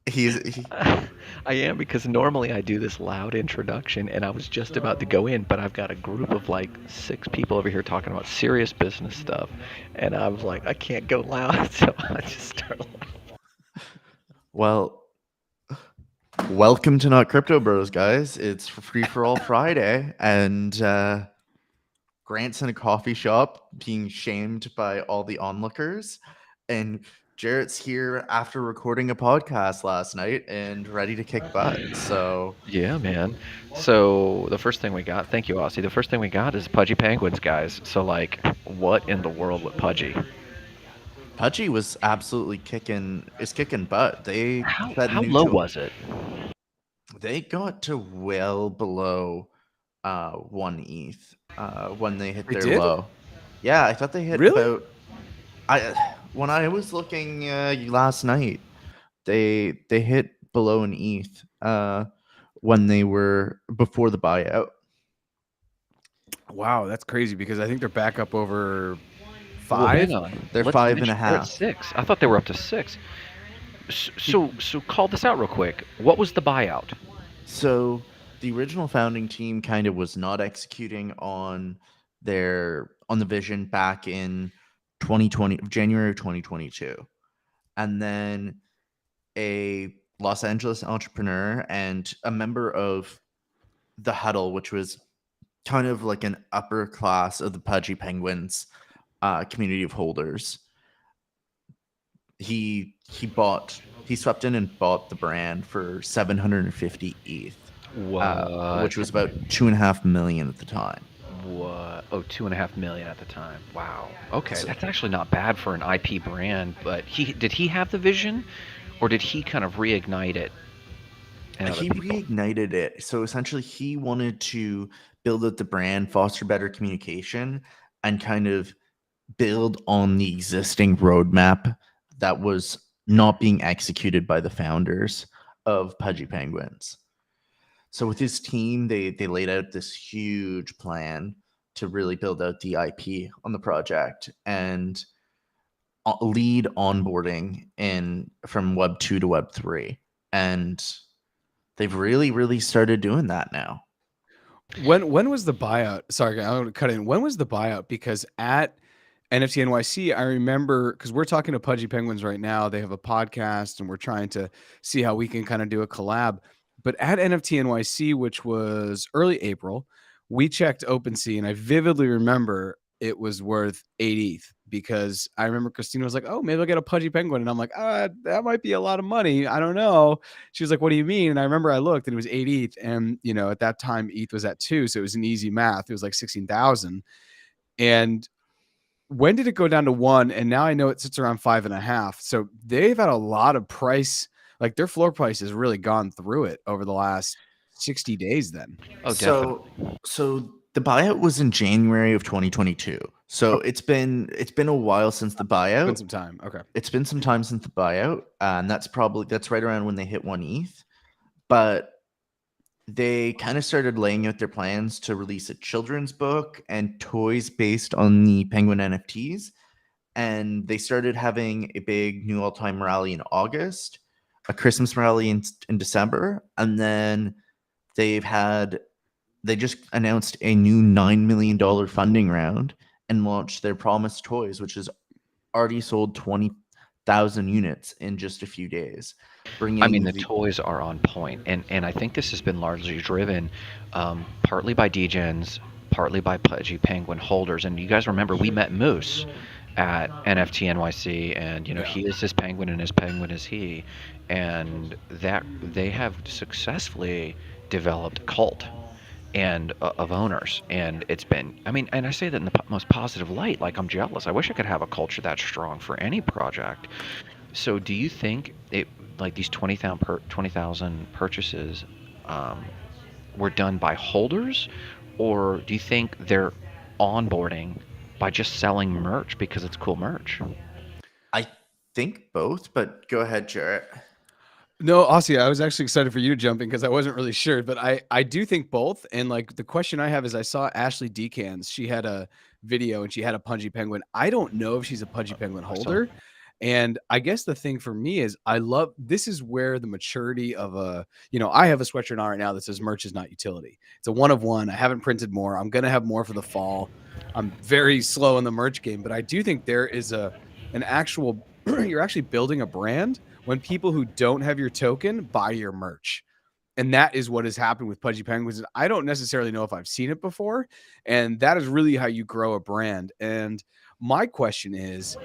He, I am because normally I do this loud introduction and I was just about to go in, but I've got a group of like 6 people over here talking about serious business stuff. And I was like, I can't go loud. So I just started laughing. well, welcome to Not Crypto Bros, guys. It's Free for All Friday, and Grant's in a coffee shop being shamed by all the onlookers, and Jarrett's here after recording a podcast last night and ready to kick butt. So Yeah, man. So the first thing we got, thank you, Aussie. The first thing we got is Pudgy Penguins, guys. So, like, what in the world with Pudgy? Pudgy was absolutely kicking butt. They set a How new low to was it? they got to well below 1 ETH when they hit They their did? low. Yeah, I thought they hit Really? about I when I was looking last night, they hit below an ETH when they were before the buyout. Wow, that's crazy because I think they're back up over Well, hang 5. on. They're Let's five make and a sure they're at half. 6. I thought they were up to 6. So call this out real quick. What was the buyout? So the original founding team kind of was not executing on the vision back in 2020, January of 2022. And then a Los Angeles entrepreneur and a member of the Huddle, which was kind of like an upper class of the Pudgy Penguins community of holders. He swept in and bought the brand for 750 ETH, which What? was about 2.5 million at the time. What? Oh, 2.5 million at the time. Wow. Okay, So that's actually not bad for an IP brand. But he have the vision, or did he kind of reignite it in other he people? reignited it. So essentially, he wanted to build out the brand, foster better communication, and kind of build on the existing roadmap that was not being executed by the founders of Pudgy Penguins. So with his team, they laid out this huge plan to really build out the IP on the project and lead onboarding in from Web 2 to Web 3. And they've really started doing that now. When was the buyout? Sorry, I'm gonna cut in. When was the buyout? Because at NFT NYC, I remember because we're talking to Pudgy Penguins right now. They have a podcast, and we're trying to see how we can kind of do a collab. But at NFT NYC, which was early April, we checked OpenSea, and I vividly remember it was worth 8 ETH because I remember Christina was like, "Oh, maybe I'll get a Pudgy Penguin," and I'm like, "That might be a lot of money. I don't know." She was like, "What do you mean?" And I remember I looked and it was 8 ETH. And, at that time, ETH was at 2. So it was an easy math. It was like 16,000. And when did it go down to 1? And now I know it sits around 5.5. So they've had a lot of price, like their floor price has really gone through it over the last 60 days then. Oh, So definitely. so the buyout was in January of 2022. So Okay. it's been a while since the Been buyout. some time. Okay. It's been some time since the buyout, and that's right around when they hit 1 ETH. But they kind of started laying out their plans to release a children's book and toys based on the Penguin NFTs. And they started having a big new all-time rally in August, a Christmas rally in December, and then they've had they just announced a new $9 million funding round and launched their Promise Toys, which has already sold 20,000 units in just a few days, I mean, bringing the the toys are on point, and I think this has been largely driven, partly by degens, partly by Pudgy Penguin holders. And you guys remember we met Moose at NFT NYC, and Yeah. he is his penguin, and his penguin is he, and that they have successfully developed a cult and of owners, and it's been. I mean, and I say that in the most positive light. Like, I'm jealous. I wish I could have a culture that strong for any project. So do you think it like these 20,000 purchases um, were done by holders, or do you think they're onboarding by just selling merch because it's cool merch? I think both, but go ahead, Jarrett. No, Aussie, I was actually excited for you to jump in because I wasn't really sure, but I do think both. And like the question I have is I saw Ashley Decans. She had a video and she had a Pudgy Penguin. I don't know if she's a Pudgy Penguin I saw. holder. And I guess the thing for me is this is where the maturity of I have a sweatshirt on right now that says merch is not utility. It's a one of one. I haven't printed more. I'm going to have more for the fall. I'm very slow in the merch game, but I do think there is an actual, you're actually building a brand when people who don't have your token buy your merch. And that is what has happened with Pudgy Penguins. I don't necessarily know if I've seen it before. And that is really how you grow a brand. And my question is,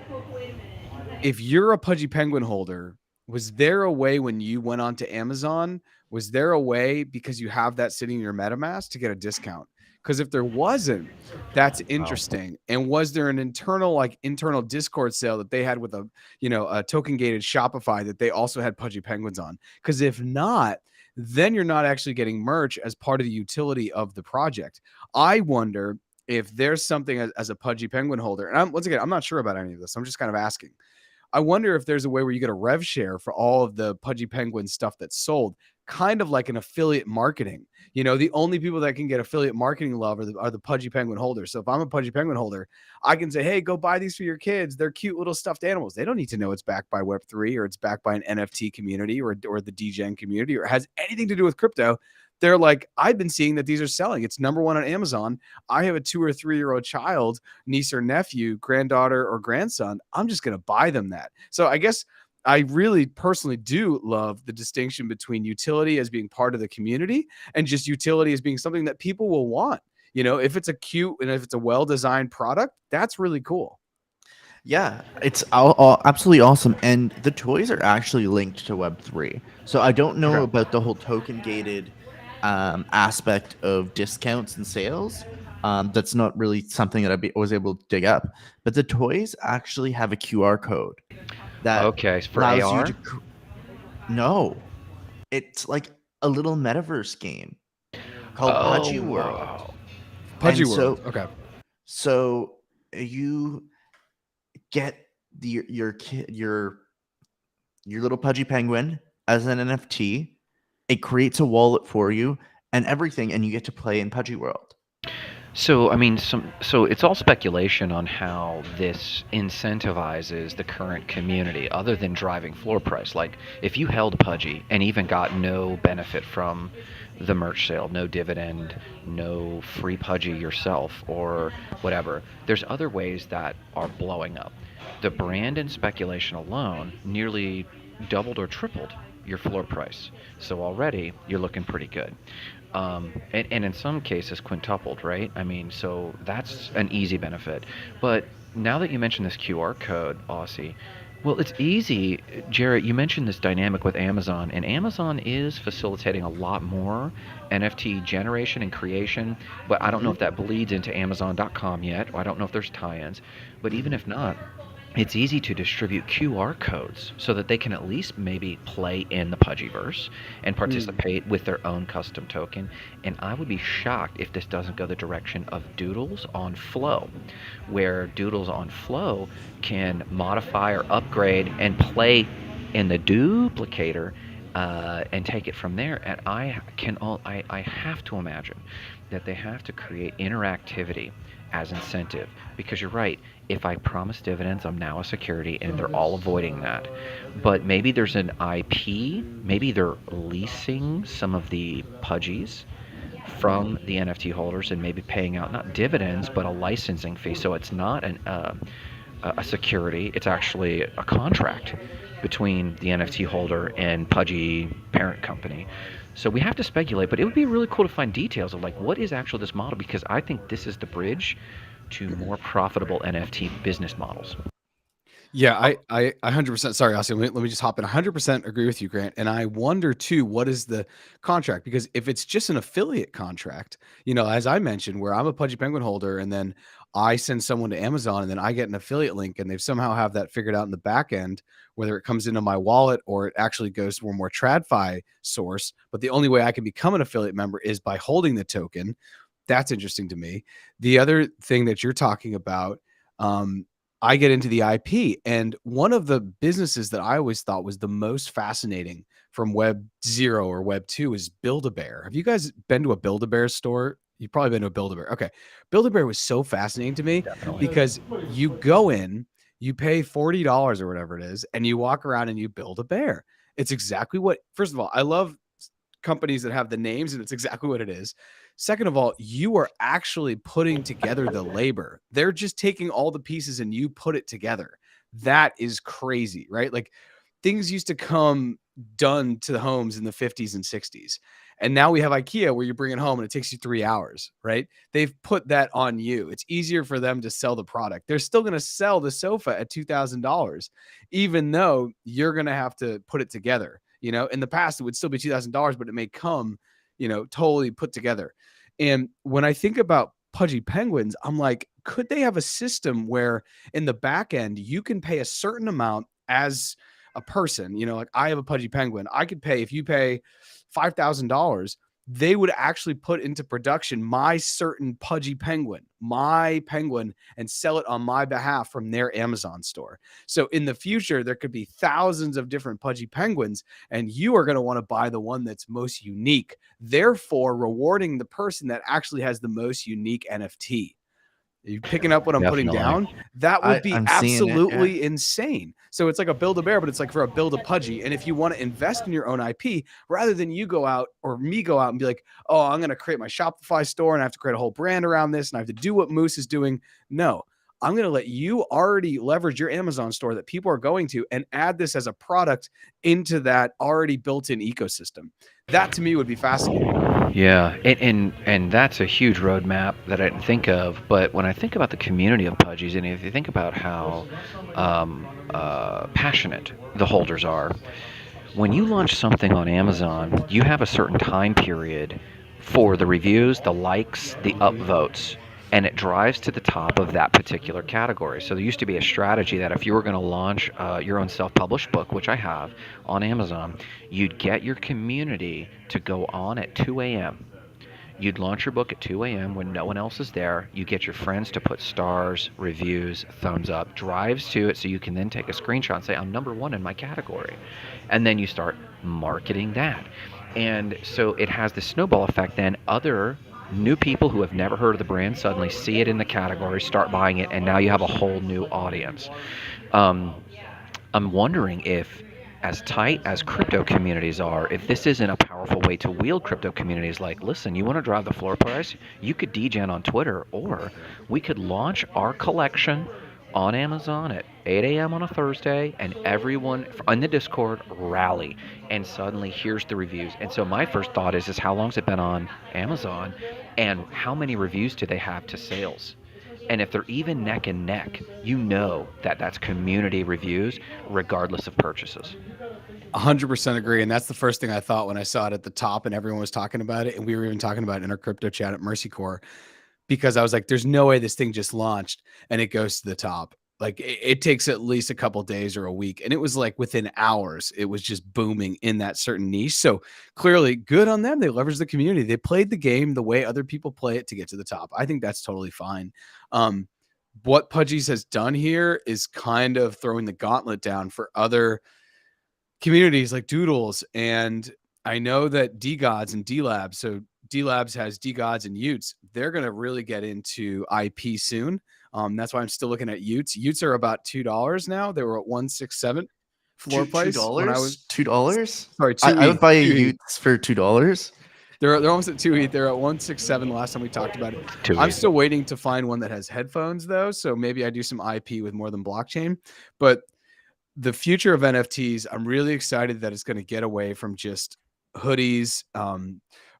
if you're a Pudgy Penguin holder, was there a way when you went onto Amazon, was there a way because you have that sitting in your MetaMask to get a discount? Because if there wasn't, that's interesting. And was there an internal Discord sale that they had with a token gated Shopify that they also had Pudgy Penguins on? Because if not, then you're not actually getting merch as part of the utility of the project. I wonder if there's something as a Pudgy Penguin holder, and once again, I'm not sure about any of this. I'm just kind of asking. I wonder if there's a way where you get a rev share for all of the Pudgy Penguin stuff that's sold, kind of like an affiliate marketing. The only people that can get affiliate marketing love are the Pudgy Penguin holders. So if I'm a Pudgy Penguin holder, I can say, hey, go buy these for your kids. They're cute little stuffed animals. They don't need to know it's backed by Web3 or it's backed by an NFT community or the DGen community or has anything to do with crypto. They're like, I've been seeing that these are selling. It's number one on Amazon. I have a 2 or 3 year old child, niece or nephew, granddaughter or grandson. I'm just going to buy them that. So I guess I really personally do love the distinction between utility as being part of the community and just utility as being something that people will want. If it's a cute and if it's a well-designed product, that's really cool. Yeah, it's all absolutely awesome. And the toys are actually linked to Web3. So I don't know about the whole token gated aspect of discounts and sales. That's not really something that I was able to dig up. But the toys actually have a QR code that For allows AR? you to. No, it's like a little metaverse game called Pudgy World. Wow. Pudgy And World. Okay. So you get your little Pudgy Penguin as an NFT. It creates a wallet for you and everything, and you get to play in Pudgy World. So, I mean, so it's all speculation on how this incentivizes the current community, other than driving floor price. Like, if you held Pudgy and even got no benefit from the merch sale, no dividend, no free Pudgy yourself, or whatever, there's other ways that are blowing up. The brand and speculation alone nearly doubled or tripled your floor price. So already you're looking pretty good. And in some cases quintupled, right? I mean, so that's an easy benefit. But now that you mentioned this QR code, Aussie, well, it's easy. Jarrett, you mentioned this dynamic with Amazon, and Amazon is facilitating a lot more NFT generation and creation, but I don't know if that bleeds into Amazon.com yet, or I don't know if there's tie-ins. But even if not, it's easy to distribute QR codes so that they can at least maybe play in the Pudgyverse and participate with their own custom token. And I would be shocked if this doesn't go the direction of Doodles on Flow, where Doodles on Flow can modify or upgrade and play in the duplicator and take it from there. And I have to imagine that they have to create interactivity as incentive, because you're right, if I promise dividends, I'm now a security, and they're all avoiding that. But maybe there's an IP, maybe they're leasing some of the Pudgies from the NFT holders and maybe paying out not dividends but a licensing fee. So it's not a security, it's actually a contract between the NFT holder and Pudgy parent company. So we have to speculate, but it would be really cool to find details of like what is actually this model, because I think this is the bridge to more profitable NFT business models. Yeah, I 100%. Sorry, Austin. Let me just hop in. 100% agree with you, Grant. And I wonder too, what is the contract? Because if it's just an affiliate contract, as I mentioned, where I'm a Pudgy Penguin holder, and then I send someone to Amazon, and then I get an affiliate link, and they've somehow have that figured out in the back end, whether it comes into my wallet or it actually goes to a more TradFi source. But the only way I can become an affiliate member is by holding the token. That's interesting to me. The other thing that you're talking about, I get into the IP, and one of the businesses that I always thought was the most fascinating from Web 0 or Web 2 is Build-A-Bear. Have you guys been to a Build-A-Bear store? You've probably been to a Build-A-Bear. Okay. Build-A-Bear was so fascinating to me Definitely. because you go in, You pay $40 or whatever it is, and you walk around and you build a bear. It's exactly what, first of all, I love companies that have the names, and it's exactly what it is. Second of all, you are actually putting together the labor. They're just taking all the pieces and you put it together. That is crazy, right? Like things used to come done to the homes in the 50s and 60s. And now we have IKEA where you bring it home and it takes you 3 hours, right? They've put that on you. It's easier for them to sell the product. They're still going to sell the sofa at $2,000, even though you're going to have to put it together. You know, in the past, it would still be $2,000, but it may come, you know, totally put together. And when I think about Pudgy Penguins, I'm like, could they have a system where in the back end, you can pay a certain amount as a person? You know, like I have a Pudgy Penguin. I could pay, if you pay $5,000, they would actually put into production my certain Pudgy Penguin, my penguin, and sell it on my behalf from their Amazon store. So in the future, there could be thousands of different Pudgy Penguins, and you are going to want to buy the one that's most unique, therefore rewarding the person that actually has the most unique NFT. Are you picking up what I'm putting down? That would be I'm seeing it, yeah. absolutely insane. So it's like a Build-A-Bear, but it's like for a Build-A-Pudgy. And if you want to invest in your own IP, rather than you go out or me go out and be like, oh, I'm going to create my Shopify store and I have to create a whole brand around this and I have to do what Moose is doing. No, I'm going to let you already leverage your Amazon store that people are going to and add this as a product into that already built-in ecosystem. That to me would be fascinating. Yeah, and that's a huge roadmap that I didn't think of. But when I think about the community of Pudgies, and if you think about how passionate the holders are, when you launch something on Amazon, you have a certain time period for the reviews, the likes, the upvotes, and it drives to the top of that particular category. So there used to be a strategy that if you were going to launch your own self-published book, which I have on Amazon, you'd get your community to go on at 2 a.m. You'd launch your book at 2 a.m. when no one else is there. You get your friends to put stars, reviews, thumbs up, drives to it, so you can then take a screenshot and say, I'm #1 in my category. And then you start marketing that. And so it has this snowball effect. Then other new people who have never heard of the brand suddenly see it in the category, start buying it, and now you have a whole new audience. I'm wondering if, as tight as crypto communities are, if this isn't a powerful way to wield crypto communities. Like, listen, you want to drive the floor price? You could degen on Twitter, or we could launch our collection on Amazon at 8 a.m. on a Thursday, and everyone on the Discord rally, and suddenly here's the reviews. And so my first thought is how long's it been on Amazon, and how many reviews do they have to sales? And if they're even neck and neck, you know that that's community reviews regardless of purchases. 100% agree. And that's the first thing I thought when I saw it at the top and everyone was talking about it. And we were even talking about it in our crypto chat at Mercy Corps, because I was like, there's no way this thing just launched and it goes to the top. Like it takes at least a couple days or a week. And it was like within hours, it was just booming in that certain niche. So clearly good on them. They leveraged the community. They played the game the way other people play it to get to the top. I think that's totally fine. What Pudgies has done here is kind of throwing the gauntlet down for other communities like Doodles. And I know that D-Gods and D-Labs, so D-Labs has D-Gods and Utes. They're going to really get into IP soon. That's why I'm still looking at Utes. Utes are about $2 now. They were at 167 floor price. $2? $2? Sorry, I would buy a Utes for $2. They're almost at 2 ETH. They're at 167 last time we talked about it. I'm still waiting to find one that has headphones though. So maybe I do some IP with more than blockchain. But the future of NFTs, I'm really excited that it's going to get away from just hoodies,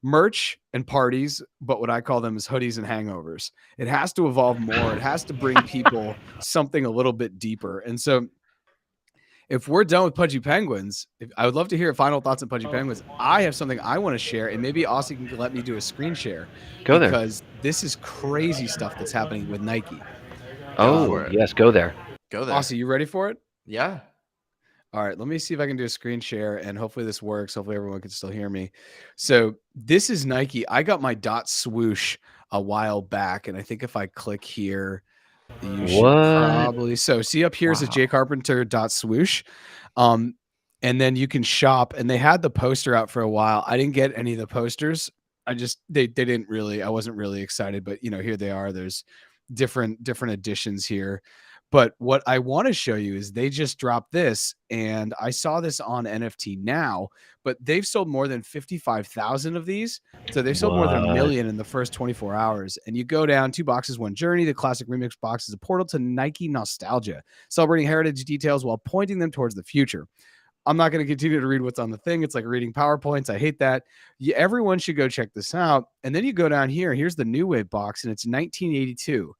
merch and parties, but what I call them is hoodies and hangovers. It has to evolve more. It has to bring people something a little bit deeper. And so if we're done with Pudgy Penguins, I would love to hear final thoughts on Pudgy Penguins. I have something I want to share, and maybe Aussie can let me do a screen share. Go there. Because this is crazy stuff that's happening with Nike. Oh, yes, go there. Go there. Aussie, you ready for it? Yeah. All right, let me see if I can do a screen share, and hopefully this works. Hopefully everyone can still hear me. So this is Nike. I got my dot swoosh a while back, and I think if I click here, you should probably. So see up here is a Jay Carpenter dot swoosh, and then you can shop. And they had the poster out for a while. I didn't get any of the posters. They didn't really. I wasn't really excited, but you know, here they are. There's different editions here. But what I want to show you is they just dropped this, and I saw this on NFT Now, but they've sold more than 55,000 of these. So they sold more than a What? million in the first 24 hours. And you go down 2 boxes, one journey. The classic remix box is a portal to Nike nostalgia, celebrating heritage details while pointing them towards the future. I'm not going to continue to read what's on the thing. It's like reading PowerPoints. I hate that. Everyone should go check this out. And then you go down here. Here's the New Wave box, and it's 1982.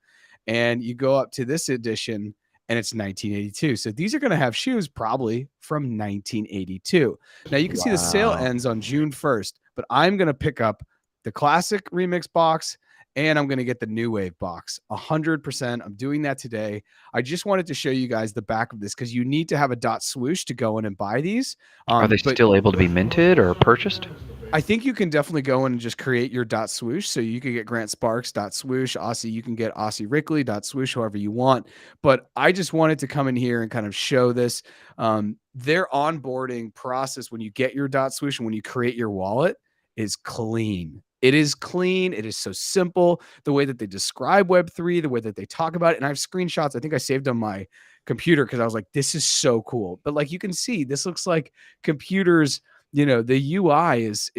And you go up to this edition, and it's 1982. So these are going to have shoes probably from 1982. Now you can see the sale Wow. ends on June 1st, but I'm going to pick up the classic remix box, and I'm going to get the New Wave box 100%. I'm doing that today. I just wanted to show you guys the back of this because you need to have a dot swoosh to go in and buy these. Are they But still able to be minted or purchased? I think you can definitely go in and just create your dot swoosh. So you can get Grant Sparks dot swoosh, Aussie. You can get Aussie Rickley dot swoosh, however you want. But I just wanted to come in here and kind of show this. Their onboarding process when you get your dot swoosh and when you create your wallet is clean. It is clean. It is so simple. The way that they describe Web3, the way that they talk about it. And I have screenshots. I think I saved on my computer because I was like, this is so cool. But like you can see, this looks like computers. The UI is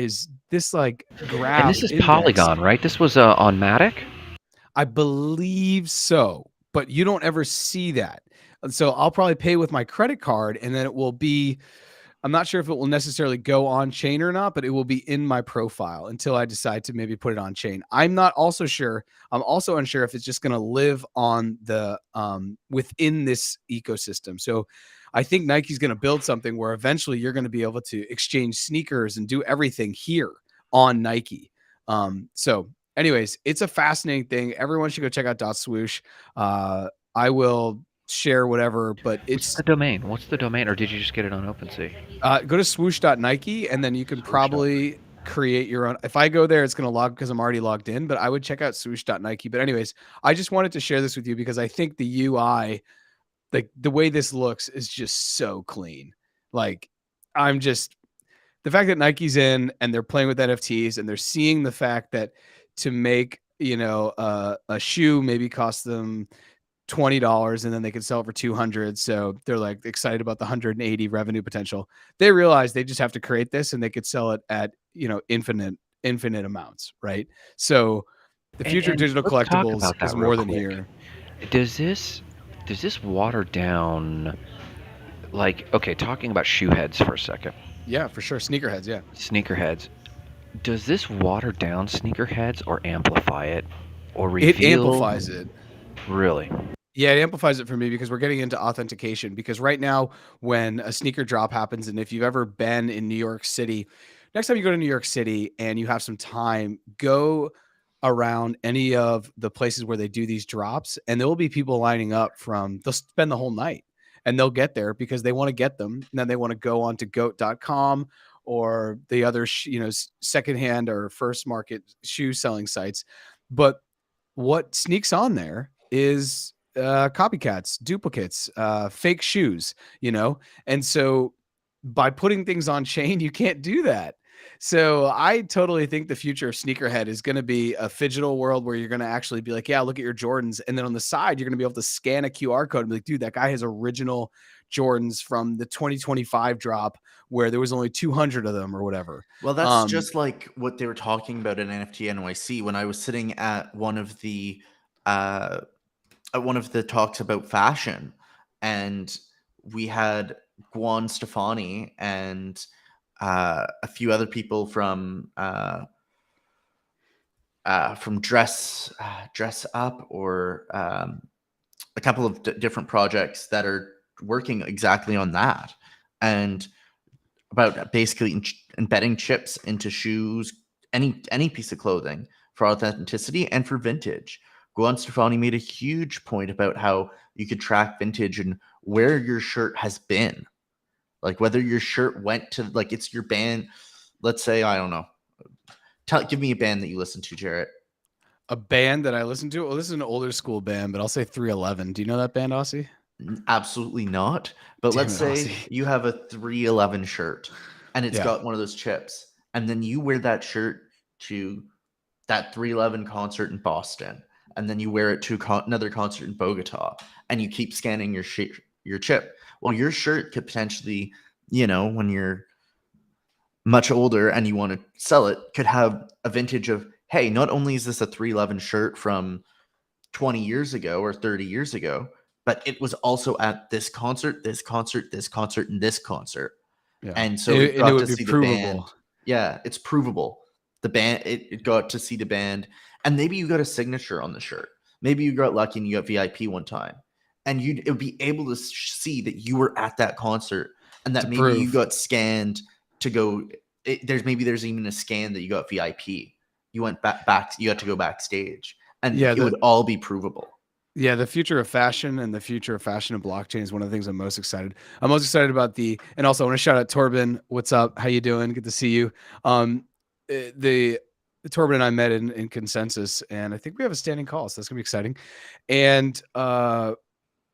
this like And graph this is index. Polygon, right? This was on Matic? I believe so, but you don't ever see that. And so I'll probably pay with my credit card, and then it will be, I'm not sure if it will necessarily go on chain or not, but it will be in my profile until I decide to maybe put it on chain. I'm not also sure. I'm also unsure if it's just going to live on the within this ecosystem. So I think Nike's going to build something where eventually you're going to be able to exchange sneakers and do everything here on Nike. So anyways, it's a fascinating thing. Everyone should go check out Dot Swoosh. I will share whatever, but What's the domain? What's the domain? Or did you just get it on OpenSea? go to swoosh.nike, and then you can probably create your own. If I go there, it's going to log because I'm already logged in, but I would check out swoosh.nike. But anyways, I just wanted to share this with you because I think the UI, like the way this looks, is just so clean. Like I'm just, the fact that Nike's in and they're playing with NFTs and they're seeing the fact that to make, a shoe maybe cost them $20 and then they could sell it for 200. So they're like excited about the 180 revenue potential. They realize they just have to create this and they could sell it at, infinite amounts. Right. So the future of digital Let's talk collectibles about that is real more than quick. here. Does this water down, like, okay, talking about shoe heads for a second, Yeah, for sure. Sneakerheads. Yeah. sneakerheads, does this water down sneakerheads or amplify it or It reveal? amplifies it. Really? Yeah, it amplifies it for me because we're getting into authentication. Because right now, when a sneaker drop happens, and if you've ever been in New York City, next time you go to New York City and you have some time, go around any of the places where they do these drops, and there will be people lining up they'll spend the whole night and they'll get there because they want to get them. And then they want to go on to goat.com or the other, secondhand or first market shoe selling sites. But what sneaks on there is copycats, duplicates, fake shoes, and so by putting things on chain, you can't do that. So I totally think the future of sneakerhead is going to be a phygital world where you're going to actually be like, yeah, look at your Jordans. And then on the side, you're going to be able to scan a QR code and be like, dude, that guy has original Jordans from the 2025 drop where there was only 200 of them or whatever. Well, that's just like what they were talking about in NFT NYC when I was sitting at one of the talks about fashion, and we had Gwen Stefani and a few other people from Dress Up, or a couple of different projects that are working exactly on that, and about basically embedding chips into shoes, any piece of clothing, for authenticity and for vintage. Gwen Stefani made a huge point about how you could track vintage and where your shirt has been. Like whether your shirt went to, like, it's your band. Let's say, I don't know. Give me a band that you listen to, Jarrett. A band that I listen to? Well, this is an older school band, but I'll say 311. Do you know that band, Aussie? Absolutely not. But Damn let's it, say Aussie. you have a 311 shirt and it's Yeah. got one of those chips, and then you wear that shirt to that 311 concert in Boston, and then you wear it to another concert in Bogota, and you keep scanning your chip. Well, your shirt could potentially, when you're much older and you want to sell it, could have a vintage of, hey, not only is this a 311 shirt from 20 years ago or 30 years ago, but it was also at this concert, this concert, this concert, and this concert. Yeah. And so it got would to be see provable. the band. Yeah, it's provable. The band, it got to see the band. And maybe you got a signature on the shirt. Maybe you got lucky and you got VIP one time. And it would be able to see that you were at that concert, and that maybe you got scanned to go. There's even a scan that you got VIP. You went back. You had to go backstage, and it would all be provable. Yeah, the future of fashion and the future of fashion and blockchain is one of the things I'm most excited. I'm most excited about and also I want to shout out Torben. What's up? How you doing? Good to see you. The Torben and I met in Consensus, and I think we have a standing call, so that's gonna be exciting. And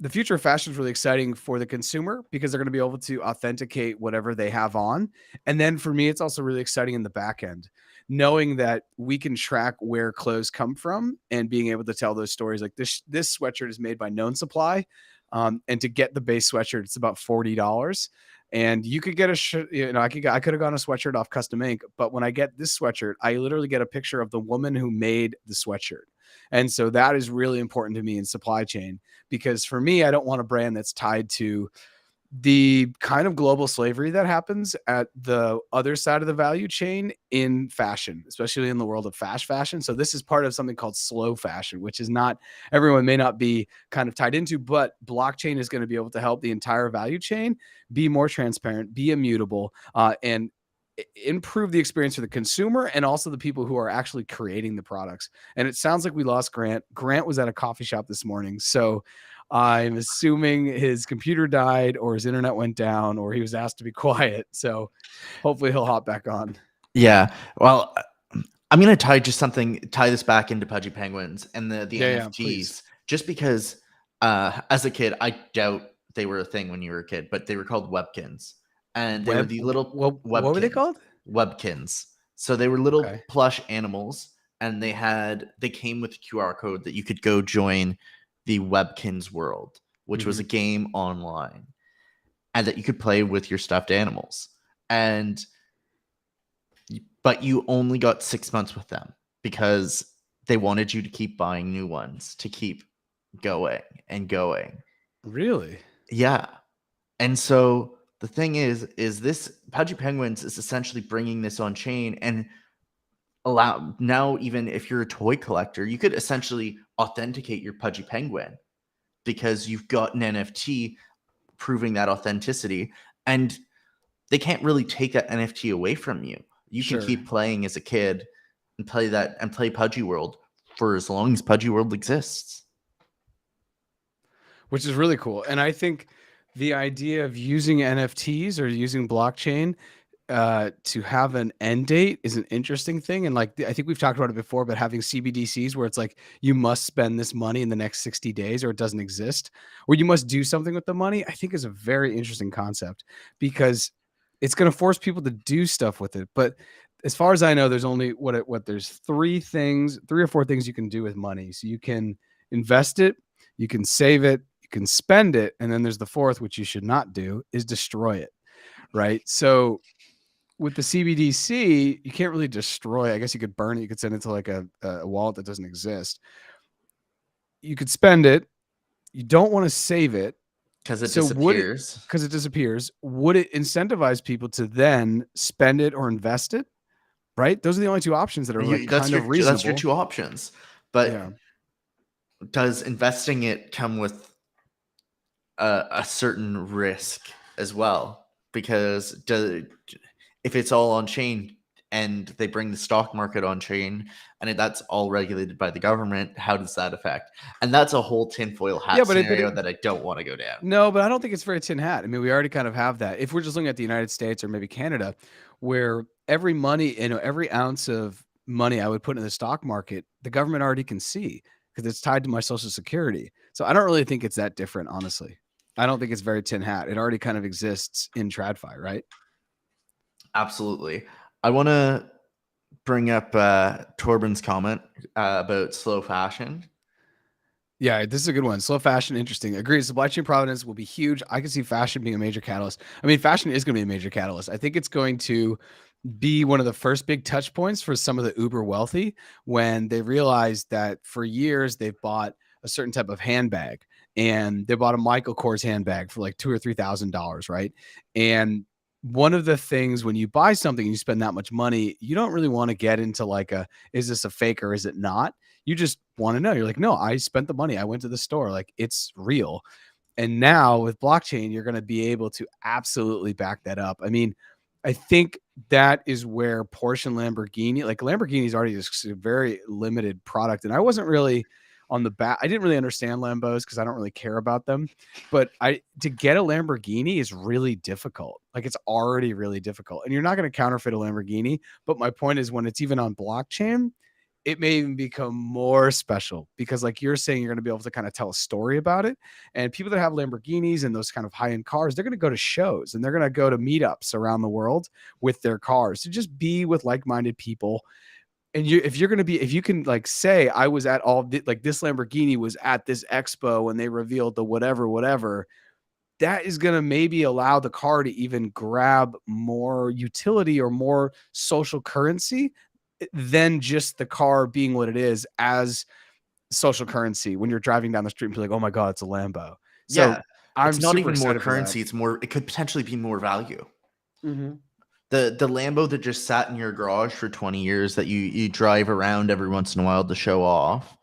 the future of fashion is really exciting for the consumer because they're going to be able to authenticate whatever they have on. And then for me, it's also really exciting in the back end, knowing that we can track where clothes come from and being able to tell those stories. Like this sweatshirt is made by Known Supply. And to get the base sweatshirt, it's about $40. And you could get I could have gone a sweatshirt off Custom Ink, but when I get this sweatshirt, I literally get a picture of the woman who made the sweatshirt. And so that is really important to me in supply chain, because for me, I don't want a brand that's tied to the kind of global slavery that happens at the other side of the value chain in fashion, especially in the world of fast fashion. So this is part of something called slow fashion, which is not, everyone may not be kind of tied into, but blockchain is going to be able to help the entire value chain be more transparent, be immutable, and improve the experience for the consumer and also the people who are actually creating the products. And it sounds like we lost Grant. Grant was at a coffee shop this morning, so I'm assuming his computer died or his internet went down or he was asked to be quiet. So hopefully he'll hop back on. Yeah. Well, I'm going to tie this back into Pudgy Penguins and the NFTs, just because as a kid, I doubt they were a thing when you were a kid, but they were called Webkins. And they were the little what were they called? Webkins. So they were little plush animals, and they came with a QR code that you could go join the Webkins world, which was a game online, and that you could play with your stuffed animals. But you only got 6 months with them because they wanted you to keep buying new ones to keep going and going. Really? Yeah. And so the thing is this Pudgy Penguins is essentially bringing this on chain and now, even if you're a toy collector, you could essentially authenticate your Pudgy Penguin because you've got an NFT proving that authenticity, and they can't really take that NFT away from you. You can keep playing as a kid and play Pudgy World for as long as Pudgy World exists. Which is really cool. And I think the idea of using NFTs or using blockchain to have an end date is an interesting thing. And like, I think we've talked about it before, but having CBDCs where it's like, you must spend this money in the next 60 days or it doesn't exist, or you must do something with the money, I think is a very interesting concept because it's going to force people to do stuff with it. But as far as I know, there's only there's three or four things you can do with money. So you can invest it, you can save it, you can spend it. And then there's the fourth, which you should not do, is destroy it. Right. So with the CBDC, you can't really destroy. I guess you could burn it. You could send it to like a wallet that doesn't exist. You could spend it. You don't want to save it because it disappears. Would it incentivize people to then spend it or invest it? Right. Those are the only two options that are kind of reasonable. That's your two options. But does investing it come with a certain risk as well? Because if it's all on chain and they bring the stock market on chain and that's all regulated by the government, how does that affect? And that's a whole tinfoil hat scenario that I don't want to go down. No, but I don't think it's very tin hat. I mean, we already kind of have that. If we're just looking at the United States or maybe Canada, where every ounce of money I would put in the stock market, the government already can see because it's tied to my Social Security. So I don't really think it's that different, honestly. I don't think it's very tin hat. It already kind of exists in TradFi, right? Absolutely. I want to bring up Torben's comment about slow fashion. Yeah, this is a good one. Slow fashion, interesting. Agreed. Supply chain provenance will be huge. I can see fashion being a major catalyst. I mean, fashion is going to be a major catalyst. I think it's going to be one of the first big touch points for some of the uber wealthy when they realize that for years they've bought a certain type of handbag, and they bought a Michael Kors handbag for like $2,000 or $3,000, right? And one of the things when you buy something and you spend that much money, you don't really want to get into like a, is this a fake or is it not? You just want to know. You're like, no, I spent the money. I went to the store. Like, it's real. And now with blockchain, you're going to be able to absolutely back that up. I mean, I think that is where Porsche and Lamborghini, like Lamborghini's already just a very limited product. And I wasn't really on the back. I didn't really understand Lambos because I don't really care about them. But to get a Lamborghini is really difficult. Like, it's already really difficult. And you're not going to counterfeit a Lamborghini. But my point is, when it's even on blockchain, it may even become more special because, like you're saying, you're going to be able to kind of tell a story about it. And people that have Lamborghinis and those kind of high-end cars, they're going to go to shows and they're going to go to meetups around the world with their cars to just be with like-minded people. And if you can like say, I was at like this Lamborghini was at this expo and they revealed the whatever, that is going to maybe allow the car to even grab more utility or more social currency than just the car being what it is as social currency when you're driving down the street and be like, oh my God, it's a Lambo. So Yeah, I'm it's not super even more excited for that. currency. It's more. It could potentially be more value. Mm-hmm. The Lambo that just sat in your garage for 20 years that you drive around every once in a while to show off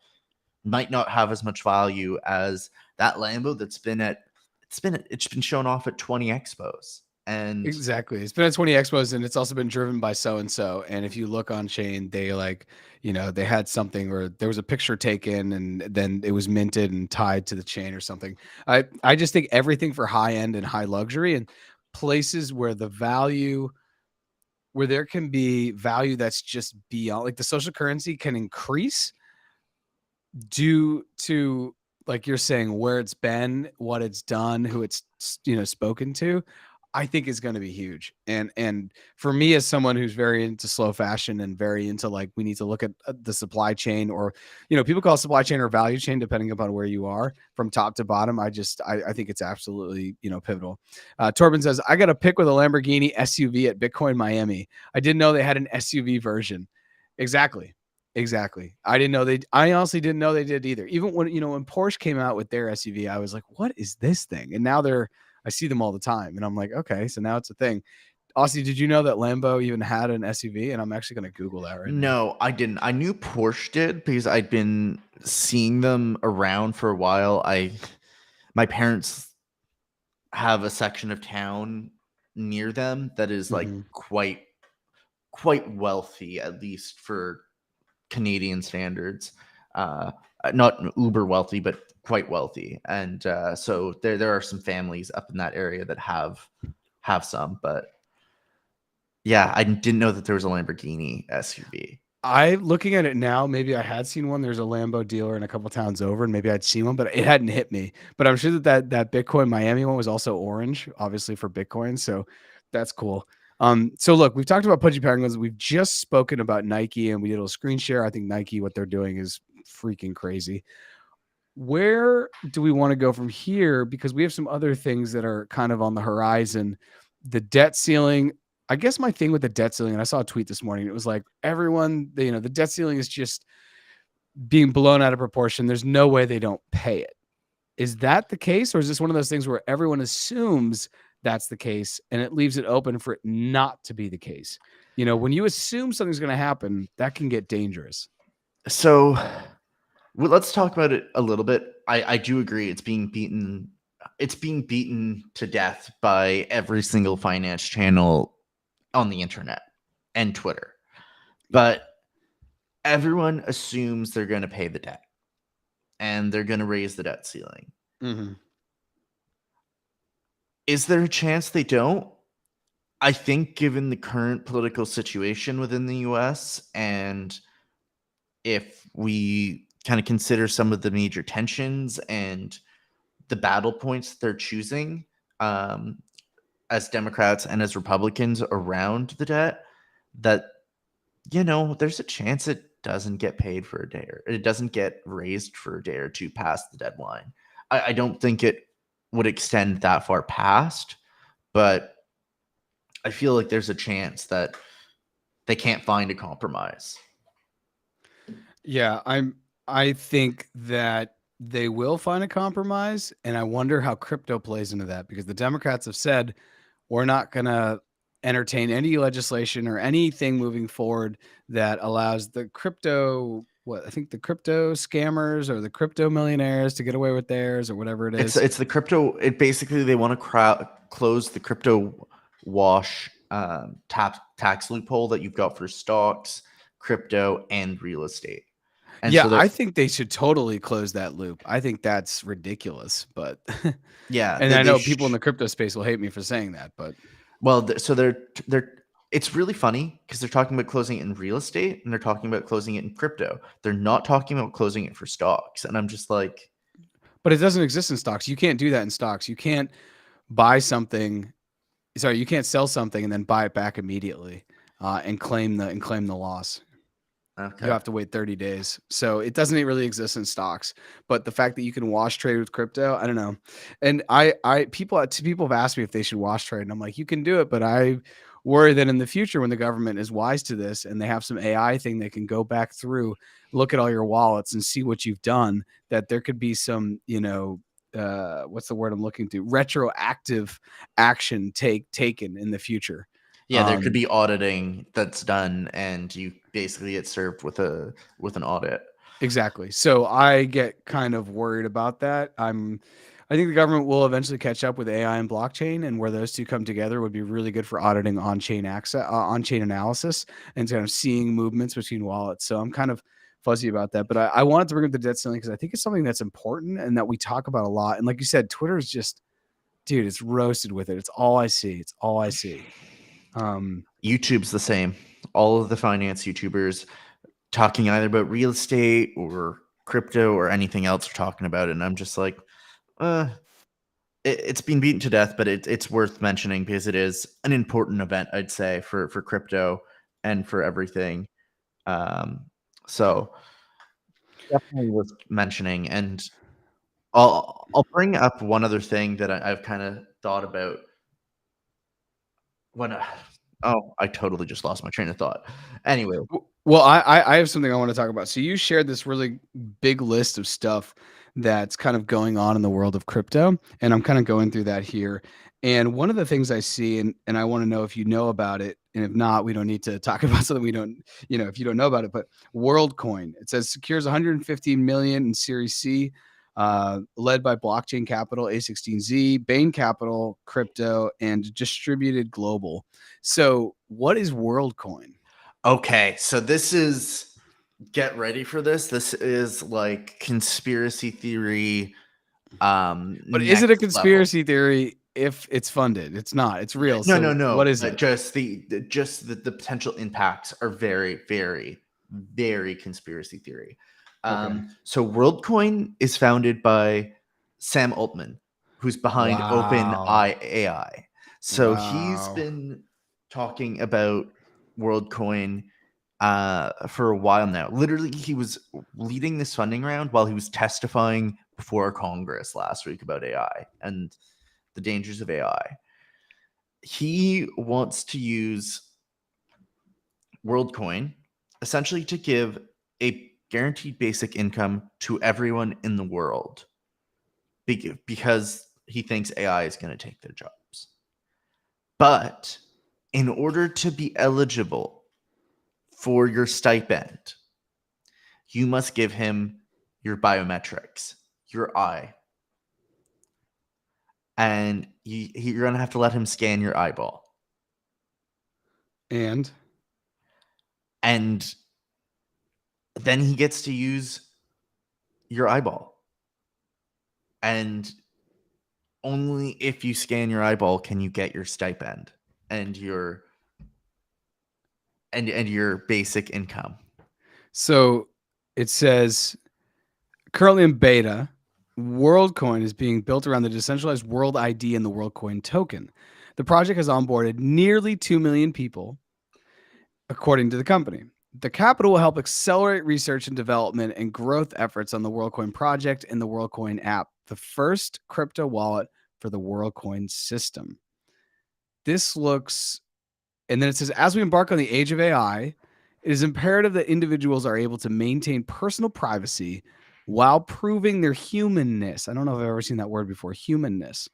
might not have as much value as that Lambo it's been shown off at 20 expos. And Exactly. It's been at 20 expos and it's also been driven by so and so. And if you look on chain, they like, they had something where there was a picture taken and then it was minted and tied to the chain or something. I just think everything for high end and high luxury and places where where there can be value that's just beyond, like the social currency can increase due to, like you're saying, where it's been, what it's done, who it's spoken to. I think is going to be huge. And for me, as someone who's very into slow fashion and very into, like, we need to look at the supply chain, or people call it supply chain or value chain depending upon where you are from top to bottom. I think it's absolutely pivotal. Torben says, I got a pick with a Lamborghini SUV at Bitcoin Miami. I didn't know they had an SUV version. Exactly. I honestly didn't know they did either. Even when Porsche came out with their SUV, I was like, what is this thing? And now I see them all the time and I'm like, okay, so now it's a thing. Aussie, did you know that Lambo even had an SUV? And I'm actually going to Google that right now. no, I didn't. I knew Porsche did because I'd been seeing them around for a while. My parents have a section of town near them that is like quite wealthy, at least for Canadian standards. Not uber wealthy, but quite wealthy. And so there are some families up in that area that have some, but yeah, I didn't know that there was a Lamborghini SUV. Looking at it now, maybe I had seen one. There's a Lambo dealer in a couple towns over, and maybe I'd seen one, but it hadn't hit me. But I'm sure that Bitcoin Miami one was also orange, obviously for Bitcoin. So that's cool. So look, we've talked about Pudgy Penguins. We've just spoken about Nike, and we did a screen share. I think Nike, what they're doing is freaking crazy. Where do we want to go from here? Because we have some other things that are kind of on the horizon. The debt ceiling. I guess my thing with the debt ceiling, and I saw a tweet this morning, it was like everyone, the debt ceiling is just being blown out of proportion. There's no way they don't pay it. Is that the case? Or is this one of those things where everyone assumes that's the case and it leaves it open for it not to be the case? When you assume something's going to happen, that can get dangerous. So let's talk about it a little bit. I do agree. It's being beaten to death by every single finance channel on the internet and Twitter. But everyone assumes they're going to pay the debt and they're going to raise the debt ceiling. Mm-hmm. Is there a chance they don't? I think given the current political situation within the US, and if we kind of consider some of the major tensions and the battle points they're choosing, as Democrats and as Republicans around the debt, that there's a chance doesn't get paid for a day, or it doesn't get raised for a day or two past the deadline. I don't think it would extend that far past, but I feel like there's a chance that they can't find a compromise. Yeah, I think that they will find a compromise, and I wonder how crypto plays into that, because the Democrats have said we're not going to entertain any legislation or anything moving forward that allows the crypto, what I think the crypto scammers or the crypto millionaires to get away with theirs or whatever it is. It's the crypto. It basically, they want to close the crypto wash tax loophole that you've got for stocks, crypto, and real estate. And Yeah, so I think they should totally close that loop. I think that's ridiculous, but yeah, and I know people in the crypto space will hate me for saying that, but well, so they're it's really funny because they're talking about closing it in real estate and they're talking about closing it in crypto. They're not talking about closing it for stocks, and I'm just like, but it doesn't exist in stocks. You can't do that in stocks. You can't buy something. Sorry, you can't sell something and then buy it back immediately and claim the loss. okay, You have to wait 30 days. So it doesn't really exist in stocks. But the fact that you can wash trade with crypto, I don't know. And people have asked me if they should wash trade. And I'm like, you can do it, but I worry that in the future, when the government is wise to this and they have some AI thing they can go back through, look at all your wallets and see what you've done, that there could be some, what's the word I'm looking to? Retroactive action taken in the future. yeah, there could be auditing that's done, and you basically get served with an audit. Exactly. So I get kind of worried about that. I think the government will eventually catch up with AI and blockchain, and where those two come together would be really good for auditing on-chain access, on-chain analysis, and kind of seeing movements between wallets. So I'm kind of fuzzy about that, but I wanted to bring up the debt ceiling because I think it's something that's important and that we talk about a lot. And like you said, Twitter is just, dude, it's roasted with it. It's all I see. It's all I see. YouTube's the same. All of the finance YouTubers talking either about real estate or crypto or anything else are talking about it, and I'm just like, it's been beaten to death, but it's worth mentioning because it is an important event, I'd say, for crypto and for everything. So definitely worth mentioning. And I'll bring up one other thing that I've kind of thought about when I totally just lost my train of thought. Anyway, well, I have something I want to talk about. So you shared this really big list of stuff that's kind of going on in the world of crypto, and I'm kind of going through that here. And one of the things I see, and I want to know if you know about it, and if not, we don't need to talk about something we don't, if you don't know about it. But WorldCoin, it says secures 115 million in Series C, led by Blockchain Capital, A16Z, Bain Capital, Crypto, and Distributed Global. So, what is WorldCoin? okay, so this is, get ready for this. This is like conspiracy theory. But is it a conspiracy theory if it's funded? It's not. It's real. No. What is it? Just the potential impacts are very, very, very conspiracy theory. Okay. So WorldCoin is founded by Sam Altman, who's behind OpenAI. So he's been talking about WorldCoin for a while now. Literally, he was leading this funding round while he was testifying before Congress last week about AI and the dangers of AI. He wants to use WorldCoin essentially to give a guaranteed basic income to everyone in the world because he thinks AI is going to take their jobs. But in order to be eligible for your stipend, you must give him your biometrics, your eye. And you're going to have to let him scan your eyeball. And then he gets to use your eyeball. And only if you scan your eyeball can you get your stipend and your basic income. So it says currently in beta, WorldCoin is being built around the decentralized World ID and the WorldCoin token. The project has onboarded nearly 2 million people, according to the company. The capital will help accelerate research and development and growth efforts on the WorldCoin project and the WorldCoin app, the first crypto wallet for the WorldCoin system. This looks, and then it says, as we embark on the age of AI, it is imperative that individuals are able to maintain personal privacy while proving their humanness. I don't know if I've ever seen that word before, humanness.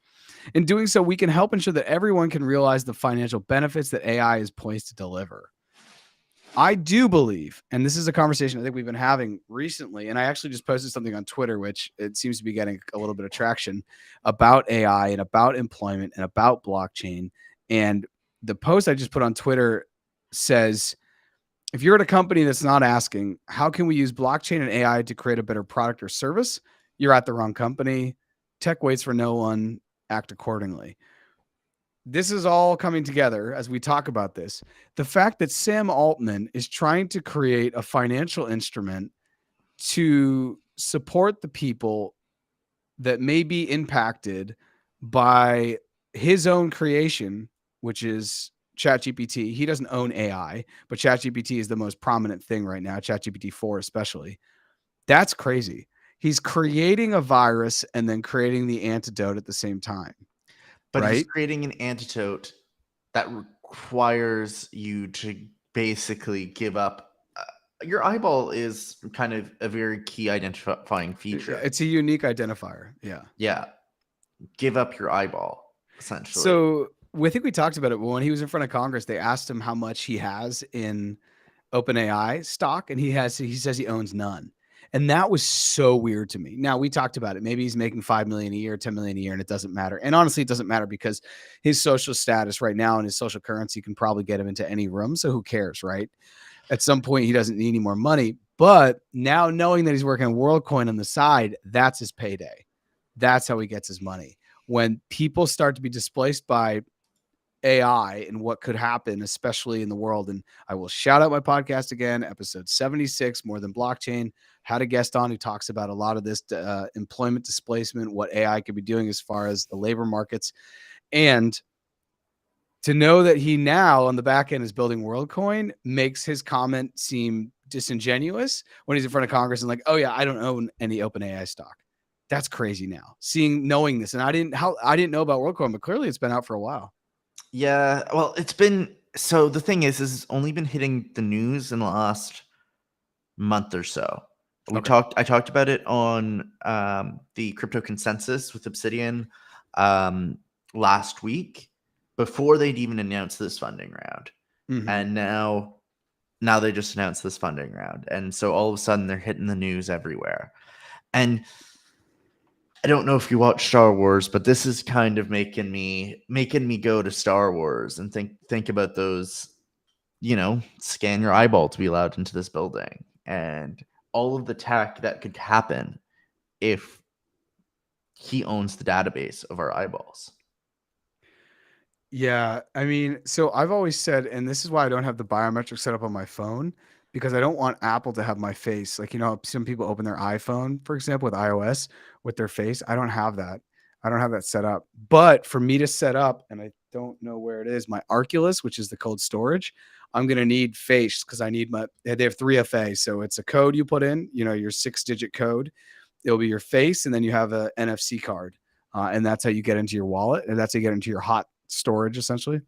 In doing so, we can help ensure that everyone can realize the financial benefits that AI is poised to deliver. I do believe, and this is a conversation I think we've been having recently, and I actually just posted something on Twitter, which it seems to be getting a little bit of traction about AI and about employment and about blockchain. And the post I just put on Twitter says, if you're at a company that's not asking, how can we use blockchain and AI to create a better product or service? You're at the wrong company. Tech waits for no one. Act accordingly. This is all coming together as we talk about this. The fact that Sam Altman is trying to create a financial instrument to support the people that may be impacted by his own creation, which is ChatGPT. He doesn't own AI, but ChatGPT is the most prominent thing right now, ChatGPT 4 especially. That's crazy. He's creating a virus and then creating the antidote at the same time. But he's Right? creating an antidote that requires you to basically give up. Your eyeball is kind of a very key identifying feature. It's a unique identifier. Yeah. Yeah. Give up your eyeball, essentially. So I think we talked about it, but when he was in front of Congress, they asked him how much he has in OpenAI stock, and he says he owns none. And that was so weird to me. Now, we talked about it. Maybe he's making 5 million a year, 10 million a year, and it doesn't matter. And honestly, it doesn't matter because his social status right now and his social currency can probably get him into any room. So who cares, right? At some point, he doesn't need any more money. But now knowing that he's working on WorldCoin on the side, that's his payday. That's how he gets his money. When people start to be displaced by AI and what could happen, especially in the world. And I will shout out my podcast again, episode 76, More Than Blockchain. Had a guest on who talks about a lot of this employment displacement, what AI could be doing as far as the labor markets. And to know that he now on the back end is building WorldCoin makes his comment seem disingenuous when he's in front of Congress and like, oh yeah, I don't own any OpenAI stock. That's crazy now. Knowing this, and I didn't know about WorldCoin, but clearly it's been out for a while. Yeah, well, it's been so. The thing is it's only been hitting the news in the last month or so. I talked about it on the crypto consensus with Obsidian last week before they'd even announced this funding round. Mm-hmm. And now they just announced this funding round. And so all of a sudden they're hitting the news everywhere. And I don't know if you watch Star Wars, but this is kind of making me go to Star Wars and think about those, scan your eyeball to be allowed into this building and all of the tech that could happen if he owns the database of our eyeballs. Yeah, I mean, so I've always said, and this is why I don't have the biometric set up on my phone, because I don't want Apple to have my face. Like, some people open their iPhone, for example, with iOS with their face. I don't have that. I don't have that set up. But for me to set up, and I don't know where it is, my Arculus, which is the cold storage, I'm going to need face because they have 3FA. So it's a code you put in, your 6-digit code. It'll be your face, and then you have a NFC card. And that's how you get into your wallet, and that's how you get into your hot storage essentially.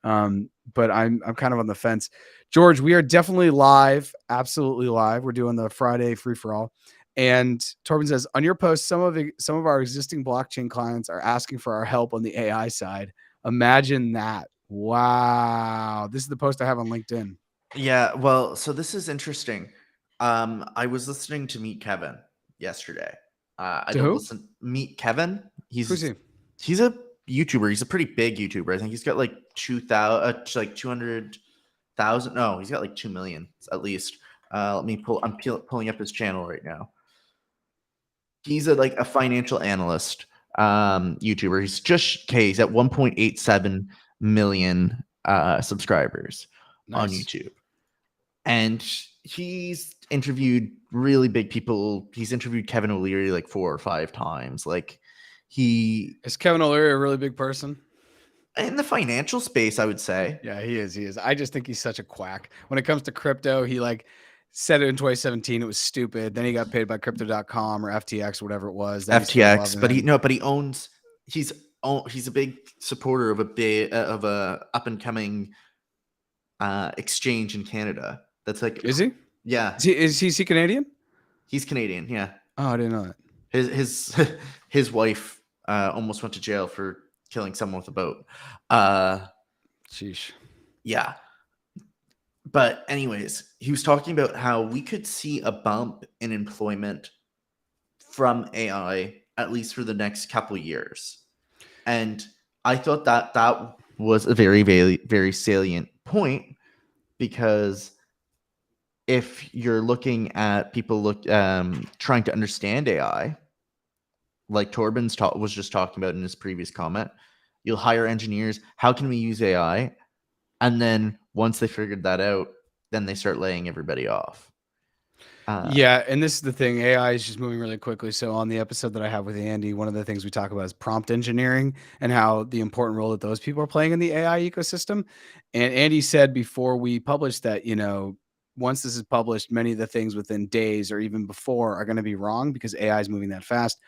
But I'm kind of on the fence. George, we are definitely live, absolutely live. We're doing the Friday free for all. And Torben says, on your post, some of our existing blockchain clients are asking for our help on the AI side. Imagine that. Wow. This is the post I have on LinkedIn. Yeah, well, so this is interesting. I was listening to Meet Kevin yesterday. Meet Kevin. Who's he? He's a YouTuber. He's a pretty big YouTuber. I think he's got like 200,000. No, he's got like 2 million at least. I'm pulling up his channel right now. He's a financial analyst YouTuber. He's at 1.87 million subscribers on YouTube. And he's interviewed really big people. He's interviewed Kevin O'Leary like 4 or 5 times. Is Kevin O'Leary a really big person? In the financial space, I would say. Yeah, he is. He is. I just think he's such a quack. When it comes to crypto, he like said it in 2017. It was stupid. Then he got paid by crypto.com or FTX, or whatever it was. Then he started FTX, loving but them. he owns. He's a big supporter of a up and coming exchange in Canada. That's like, Is he? yeah, Is he Canadian? he's Canadian. Yeah, Oh, I didn't know that. his his wife almost went to jail for killing someone with a boat. Sheesh. Yeah. But anyways, he was talking about how we could see a bump in employment from AI at least for the next couple years. And I thought that that was a very, very, very salient point, because if you're looking at people trying to understand AI, like Torben's was just talking about in his previous comment, you'll hire engineers. How can we use AI? And then once they figured that out, then they start laying everybody off. Yeah, and this is the thing. AI is just moving really quickly. So on the episode that I have with Andy, one of the things we talk about is prompt engineering and how the important role that those people are playing in the AI ecosystem. And Andy said before we published that, once this is published, many of the things within days or even before are going to be wrong because AI is moving that fast.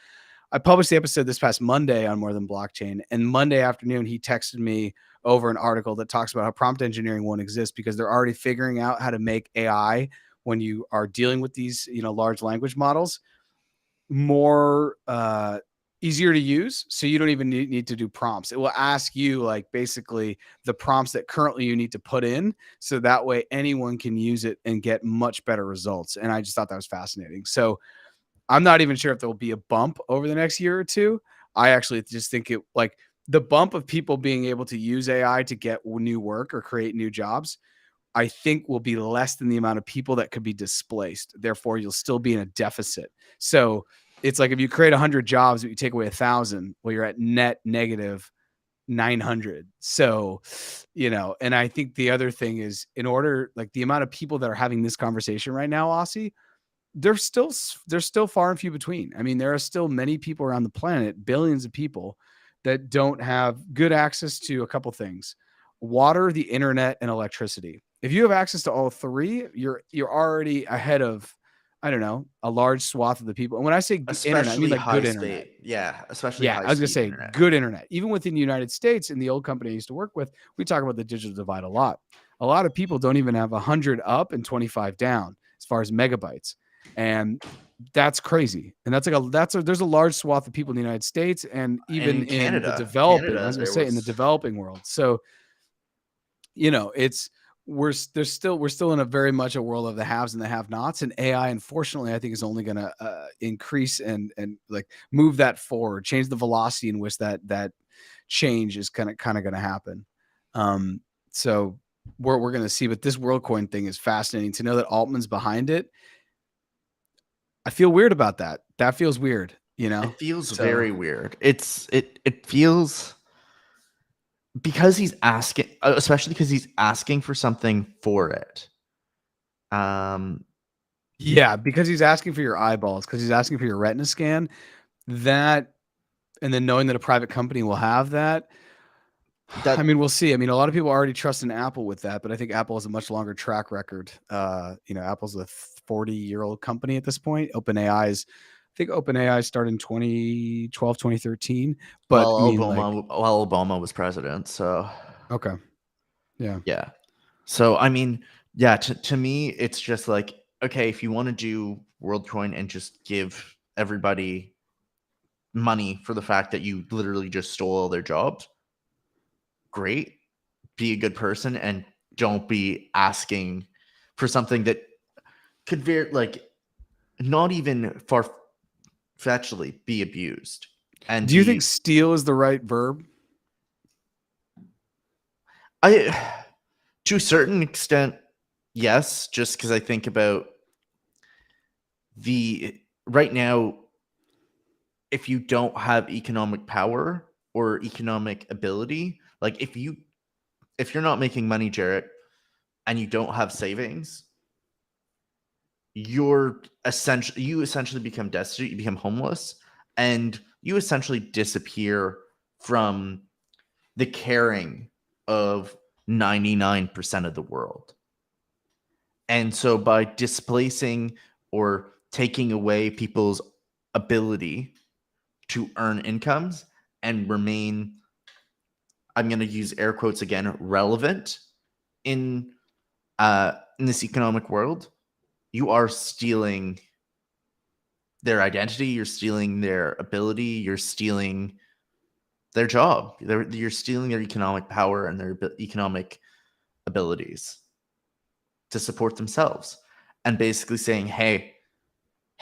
I published the episode this past Monday on More Than Blockchain, and Monday afternoon he texted me over an article that talks about how prompt engineering won't exist because they're already figuring out how to make AI, when you are dealing with these, large language models, more easier to use. So you don't even need to do prompts. It will ask you like basically the prompts that currently you need to put in. So that way anyone can use it and get much better results. And I just thought that was fascinating. So I'm not even sure if there will be a bump over the next year or two. I actually just think it like the bump of people being able to use AI to get new work or create new jobs, I think will be less than the amount of people that could be displaced. Therefore, you'll still be in a deficit. So it's like if you create 100 jobs, but you take away 1,000, well, you're at net negative 900. So, and I think the other thing is in order, like the amount of people that are having this conversation right now, Aussie, they're still far and few between. I mean, there are still many people around the planet, billions of people that don't have good access to a couple things: water, the internet, and electricity. If you have access to all three, you're already ahead of, I don't know, a large swath of the people. And when I say internet, I mean especially like high good internet. speed. Yeah, especially Yeah, high I was gonna speed say internet. good internet. Even within the United States, in the old company I used to work with, we talk about the digital divide a lot. A lot of people don't even have 100 up and 25 down as far as megabytes, and that's crazy. And there's a large swath of people in the United States and And even in in the Canada, developing. I was gonna there say in the was developing world. So it's we're still in a very much a world of the haves and the have-nots, and AI, unfortunately, I think is only going to increase and like move that forward, change the velocity in which that change is kind of going to happen. So we're going to see, but this WorldCoin thing is fascinating to know that Altman's behind it. I feel weird about that. That feels weird, it feels So very weird. It feels, because he's asking, especially because he's asking for something for it. yeah, because he's asking for your eyeballs, because he's asking for your retina scan. That, and then knowing that a private company will have that. I That mean, we'll see. I mean, a lot of people already trust in Apple with that, but I think Apple has a much longer track record. Apple's a 40-year-old company at this point. I think OpenAI started in 2012, 2013. But I mean, like, Obama was president, so okay. Yeah. yeah. So I mean, yeah, to me, it's just like, okay, if you want to do WorldCoin and just give everybody money for the fact that you literally just stole all their jobs, great. Be a good person and don't be asking for something that could very like not even far fetchedly be abused. And Do you think steal is the right verb? I to a certain extent, yes, just because I think about the right now, if you don't have economic power or economic ability, like if you're not making money, Jarrett, and you don't have savings, you essentially become destitute, you become homeless, and you essentially disappear from the caring of 99% of the world. And so by displacing or taking away people's ability to earn incomes and remain, I'm going to use air quotes again, relevant in this economic world, you are stealing their identity, you're stealing their ability, you're stealing their job, you're stealing their economic power and their economic abilities to support themselves, and basically saying, hey,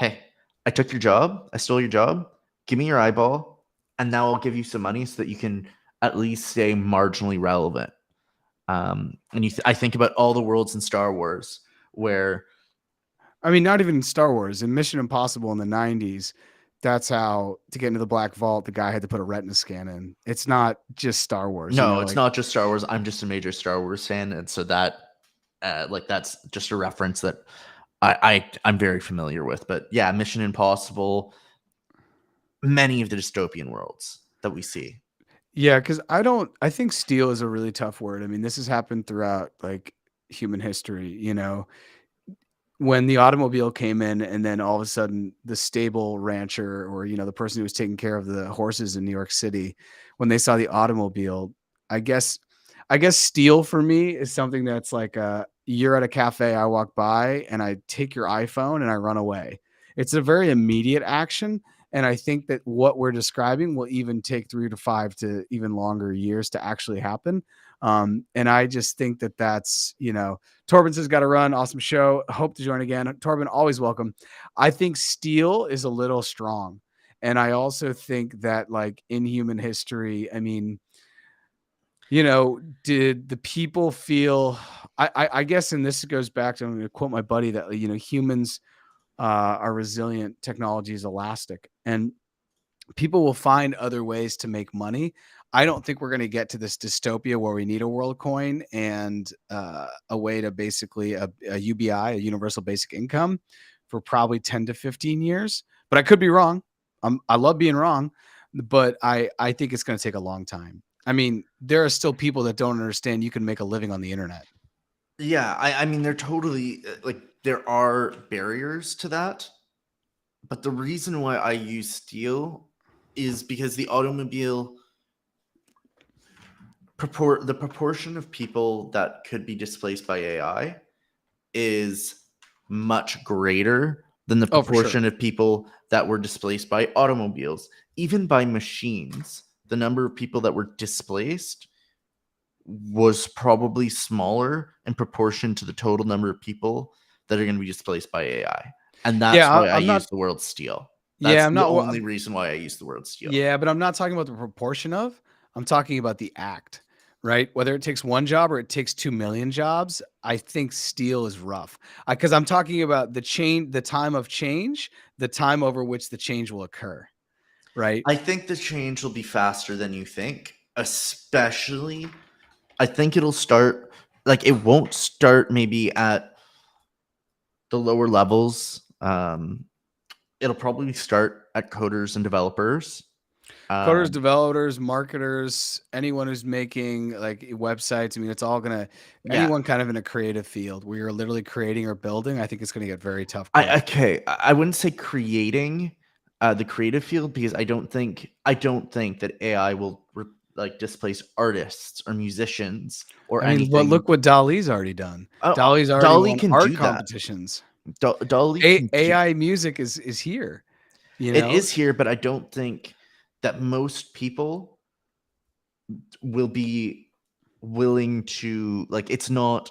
I took your job, I stole your job, give me your eyeball, and now I'll give you some money so that you can at least stay marginally relevant. And I think about all the worlds in Star Wars where, I mean, not even in Star Wars. In Mission Impossible in the 90s, that's how, to get into the Black Vault, the guy had to put a retina scan in. It's not just Star Wars. no, it's not just Star Wars. I'm just a major Star Wars fan, and so that that's just a reference that I'm very familiar with. But yeah, Mission Impossible, many of the dystopian worlds that we see. Yeah, because I think steal is a really tough word. I mean, this has happened throughout like human history, when the automobile came in, and then all of a sudden the stable rancher, or the person who was taking care of the horses in New York City, when they saw the automobile, I guess steal for me is something that's like, you're at a cafe, I walk by and I take your iPhone and I run away. It's a very immediate action, and I think that what we're describing will even take 3 to 5 to even longer years to actually happen. And I just think that that's, Torben's has got to run. Awesome show. Hope to join again. Torben, always welcome. I think steal is a little strong. And I also think that, like, in human history, I mean, did the people feel, I guess, and this goes back to, I'm going to quote my buddy, that, humans are resilient, technology is elastic, and people will find other ways to make money. I don't think we're going to get to this dystopia where we need a world coin and a way to basically a UBI, a universal basic income, for probably 10 to 15 years. But I could be wrong. I love being wrong, but I think it's going to take a long time. I mean, there are still people that don't understand you can make a living on the internet. Yeah, I mean, they're totally like, there are barriers to that. But the reason why I use steel is because the automobile, the proportion of people that could be displaced by AI is much greater than the Oh, for sure. proportion of people that were displaced by automobiles. Even by machines, the number of people that were displaced was probably smaller in proportion to the total number of people that are going to be displaced by AI. And that's why I use the word steal. That's the only reason why I use the word steal. Yeah, but I'm not talking about the proportion of. I'm talking about the act, right? Whether it takes one job or it takes 2 million jobs, I think steal is rough. Because I'm talking about the time of change, the time over which the change will occur, right? I think the change will be faster than you think, especially, I think it'll start, like, it won't start maybe at the lower levels. It'll probably start at coders and developers. Coders, developers, marketers, anyone who's making like websites. I mean, it's all gonna, anyone kind of in a creative field where you're literally creating or building. I think it's gonna get very tough. I wouldn't say creating the creative field, because I don't think that AI will displace artists or musicians or anything. But look what DALL-E's already done. DALL-E's already won art competitions. AI music is here. It is here, but I don't think that most people will be willing to, like, it's not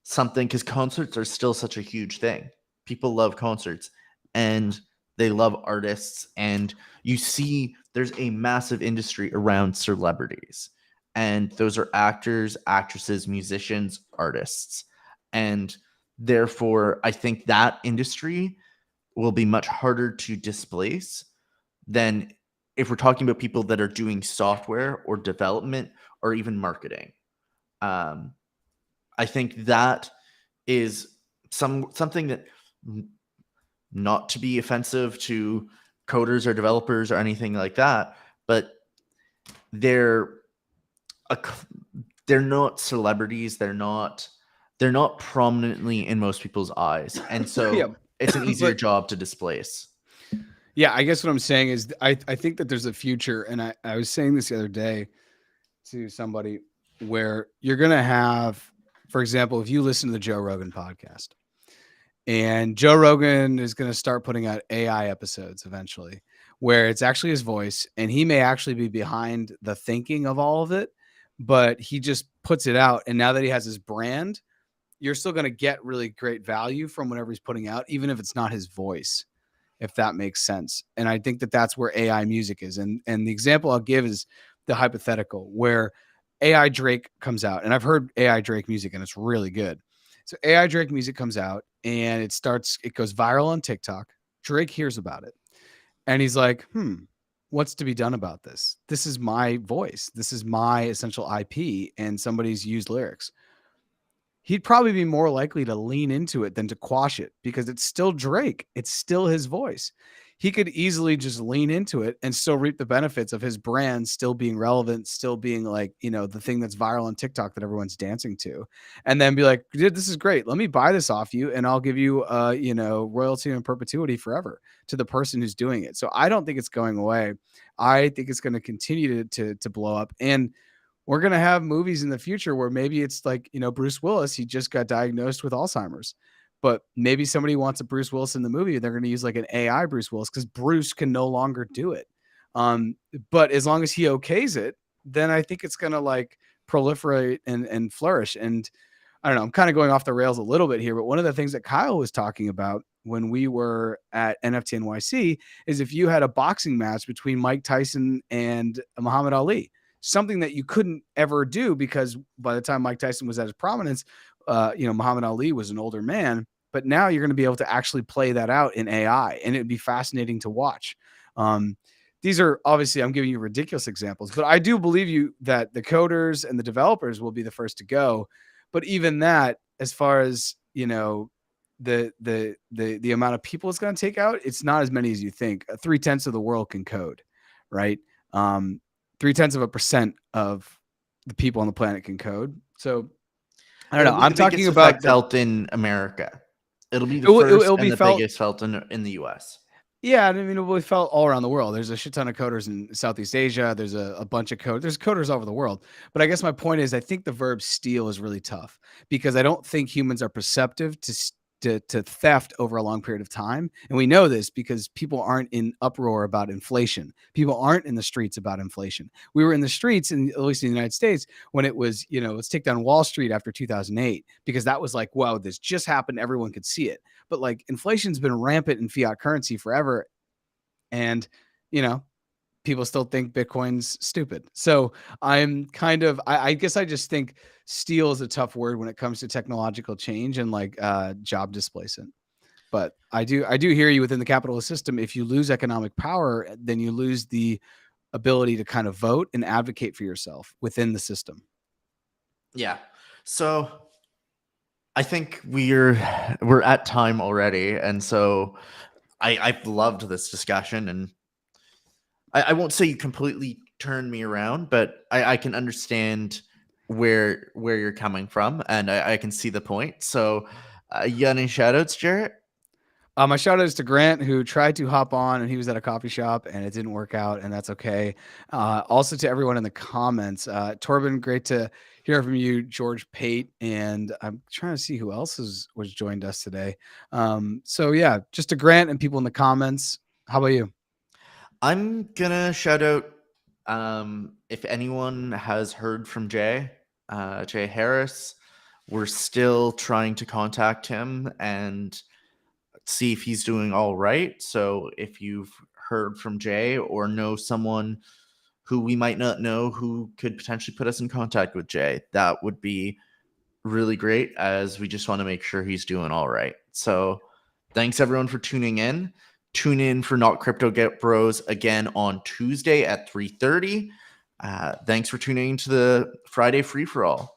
something, because concerts are still such a huge thing. People love concerts and they love artists, and you see there's a massive industry around celebrities, and those are actors, actresses, musicians, artists. And therefore, I think that industry will be much harder to displace than if we're talking about people that are doing software or development or even marketing. I think that is something that, not to be offensive to coders or developers or anything like that, but they're they're not celebrities. They're not prominently in most people's eyes, and so Yeah. it's an easier But job to displace. yeah, I guess what I'm saying is I think that there's a future, and I was saying this the other day to somebody, where you're gonna have, for example, if you listen to the Joe Rogan podcast, and Joe Rogan is gonna start putting out AI episodes eventually, where it's actually his voice, and he may actually be behind the thinking of all of it, but he just puts it out, and now that he has his brand, you're still gonna get really great value from whatever he's putting out, even if it's not his voice, if that makes sense. And I think that that's where AI music is. And the example I'll give is the hypothetical where AI Drake comes out, and I've heard AI Drake music and it's really good. So AI Drake music comes out and it goes viral on TikTok. Drake hears about it and he's like, what's to be done about this? This is my voice. This is my essential IP, and somebody's used lyrics. He'd probably be more likely to lean into it than to quash it, because it's still Drake. It's still his voice. He could easily just lean into it and still reap the benefits of his brand still being relevant, still being like, the thing that's viral on TikTok that everyone's dancing to, and then be like, dude, this is great. Let me buy this off you and I'll give you, royalty in perpetuity forever to the person who's doing it. So I don't think it's going away. I think it's going to continue to blow up. And we're going to have movies in the future where maybe it's like, Bruce Willis, he just got diagnosed with Alzheimer's, but maybe somebody wants a Bruce Willis in the movie. They're going to use like an AI Bruce Willis because Bruce can no longer do it. But as long as he okays it, then I think it's going to like proliferate and flourish. And I don't know, I'm kind of going off the rails a little bit here, but one of the things that Kyle was talking about when we were at NFT NYC is if you had a boxing match between Mike Tyson and Muhammad Ali, something that you couldn't ever do because by the time Mike Tyson was at his prominence, Muhammad Ali was an older man. But now you're going to be able to actually play that out in AI, and it'd be fascinating to watch. These are obviously, I'm giving you ridiculous examples, but I do believe you that the coders and the developers will be the first to go. But even that, as far as the amount of people it's going to take out, it's not as many as you think. 3/10 of the world can code, right? 0.3% of the people on the planet can code. So I don't know. I'm talking about felt in America. It'll be the first and the biggest felt in the US. Yeah, I mean, it will be felt all around the world. There's a shit ton of coders in Southeast Asia. There's a bunch of code. There's coders all over the world. But I guess my point is, I think the verb steal is really tough because I don't think humans are perceptive to theft over a long period of time. And we know this because people aren't in uproar about inflation. People aren't in the streets about inflation. We were in the streets, at least in the United States, when it was, let's take down Wall Street after 2008, because that was like, wow, this just happened. Everyone could see it. But like inflation's been rampant in fiat currency forever. And, people still think Bitcoin's stupid. So I'm kind of, I guess I just think steal is a tough word when it comes to technological change and like job displacement. But I do hear you. Within the capitalist system, if you lose economic power, then you lose the ability to kind of vote and advocate for yourself within the system. Yeah. So I think we're at time already. And so I've loved this discussion, and I won't say you completely turned me around, but I can understand where you're coming from, and I can see the point. So you got any shout outs, Jarrett? My shout out is to Grant, who tried to hop on and he was at a coffee shop and it didn't work out, and that's okay. Also to everyone in the comments, Torben, great to hear from you. George Pate, and I'm trying to see who else was joined us today. So yeah, just to Grant and people in the comments. How about you? I'm gonna shout out if anyone has heard from Jay Harris. We're still trying to contact him and see if he's doing all right. So if you've heard from Jay or know someone who we might not know who could potentially put us in contact with Jay, that would be really great, as we just want to make sure he's doing all right. So thanks everyone for tuning in. Tune in for Not Crypto Get Bros again on Tuesday at 3:30. Thanks for tuning into the Friday free for all.